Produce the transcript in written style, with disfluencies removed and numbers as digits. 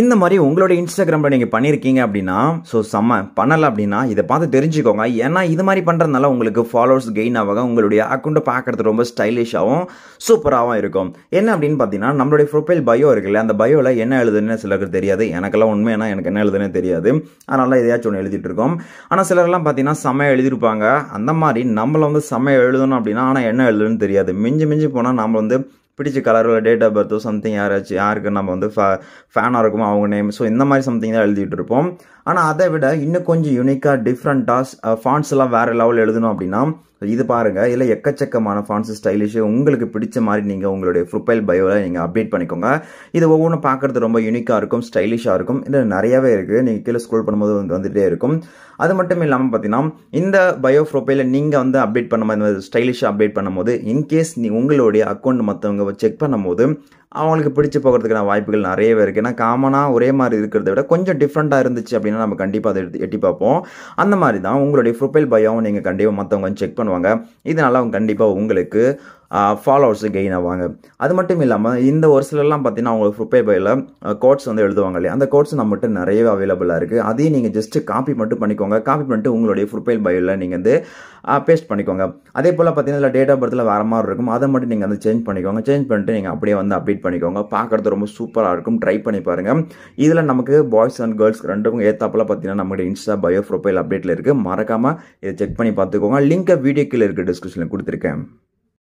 இந்த மாதிரி உங்களோட இன்ஸ்டாகிராமில் நீங்கள் பண்ணியிருக்கீங்க அப்படின்னா செம்ம. பண்ணலை அப்படின்னா இதை பார்த்து தெரிஞ்சுக்கோங்க. ஏன்னா இது மாதிரி பண்ணுறதுனால உங்களுக்கு ஃபாலோவர்ஸ் கெயின் ஆவாங்க. உங்களுடைய அக்கௌண்ட்டை பார்க்குறது ரொம்ப ஸ்டைலிஷாகவும் சூப்பராகவும் இருக்கும். என்ன அப்படின்னு பார்த்தீங்கன்னா, நம்மளுடைய ப்ரொஃபைல் பயோ இருக்குல்ல, அந்த பயோவில் என்ன எழுதுன்னு சிலருக்கு தெரியாது. எனக்கெல்லாம் உண்மையான எனக்கு என்ன எழுதுன்னு தெரியாது. அதனால எதையாச்சும் ஒன்று எழுதிட்டு இருக்கோம். ஆனால் சிலரெல்லாம் பார்த்தீங்கன்னா செம்மையாக எழுதியிருப்பாங்க. அந்த மாதிரி நம்மளை செம்மையாக எழுதணும் அப்படின்னா ஆனால் என்ன எழுதுன்னு தெரியாது. மிஞ்சி போனால் நம்ம பிடிச்ச கலரில் டேட் ஆஃப் பர்த்தோ சம்திங் யாருக்கு நம்ம ஃபேனாக இருக்குமோ அவங்க நேம், ஸோ இந்த மாதிரி சம்திங் தான் எழுதிட்டு இருப்போம். ஆனால் அதை விட இன்னும் கொஞ்சம் யூனிக்காக டிஃப்ரெண்ட்டாக ஃபாண்ட்ஸ் எல்லாம் வேறு லெவலில் எழுதணும் அப்படின்னா இது பாருங்கள். இதில் எக்கச்சக்கமான ஃபாண்ட்ஸ் ஸ்டைலிஷ் உங்களுக்கு பிடிச்ச மாதிரி நீங்கள் உங்களுடைய ப்ரொஃபைல் பயோவில் நீங்கள் அப்டேட் பண்ணிக்கோங்க. இது ஒவ்வொன்றும் பார்க்குறது ரொம்ப யூனிக்காக இருக்கும், ஸ்டைலிஷாக இருக்கும். இது நிறையாவே இருக்குது. நீங்கள் கீழே ஸ்க்ரோல் பண்ணும்போது வந்துகிட்டே இருக்கும். அது மட்டும் இல்லாமல் பார்த்தீங்கன்னா, இந்த பயோ ப்ரொஃபைலில் நீங்கள் அப்டேட் பண்ணும்போது ஸ்டைலிஷாக அப்டேட் பண்ணும்போது இன்கேஸ் உங்களுடைய அக்கௌண்ட் மற்றவங்க செக் பண்ணும்போது அவங்களுக்கு பிடிச்சி போகிறதுக்கான வாய்ப்புகள் நிறையவே இருக்குது. ஏன்னா காமனாக ஒரே மாதிரி இருக்கிறத விட கொஞ்சம் டிஃப்ரெண்ட்டாக இருந்துச்சு அப்படின்னா நம்ம கண்டிப்பாக அதை எட்டி பார்ப்போம். அந்த மாதிரி தான் உங்களுடைய ப்ரொஃபைல் பயோவும் நீங்கள் கண்டிப்பாக மற்றவங்க செக் பண்ணுவாங்க. இதனால் அவங்க கண்டிப்பாக உங்களுக்கு ஃபாலோவர்ஸு கெயின் ஆவாங்க. அது மட்டும் இல்லாமல் இந்த ஒரு சிலர்லாம் பார்த்தீங்கன்னா அவங்க ப்ரொஃபைல் பயோவில் கோட்ஸ் எழுதுவாங்க இல்லையா, அந்த கோட்ஸ் நம்மகிட்ட நிறையவே அவைலபிளாக இருக்குது. அதையும் நீங்கள் ஜஸ்ட்டு காப்பி மட்டும் பண்ணிக்கோங்க. காப்பி பண்ணிட்டு உங்களுடைய ப்ரொஃபைல் பயோவில் நீங்கள் பேஸ்ட் பண்ணிக்கோங்க. அதே போல் பார்த்தீங்கன்னா இதில் டேட் ஆஃப் பர்த்தில் வேறு மாதிரி இருக்கும். அதை மட்டும் நீங்கள் சேஞ்ச் பண்ணிக்கோங்க. சேஞ்ச் பண்ணிட்டு நீங்கள் அப்படியே அப்டேட் பண்ணிக்கோங்க. பார்க்குறது ரொம்ப சூப்பராக இருக்கும். ட்ரை பண்ணி பாருங்கள். இதில் நமக்கு பாய்ஸ் அண்ட் கேர்ள்ஸ் ரெண்டுக்கும் ஏற்றாப்பில் பார்த்தீங்கன்னா நம்மளுடைய இன்ஸ்டா பயோ ப்ரொஃபைல் அப்டேட்டில் இருக்குது. மறக்காமல் இதை செக் பண்ணி பார்த்துக்கோங்க. லிங்கை வீடியோ கீழே இருக்குது, டிஸ்கிரிப்ஷனில் கொடுத்துருக்கேன்.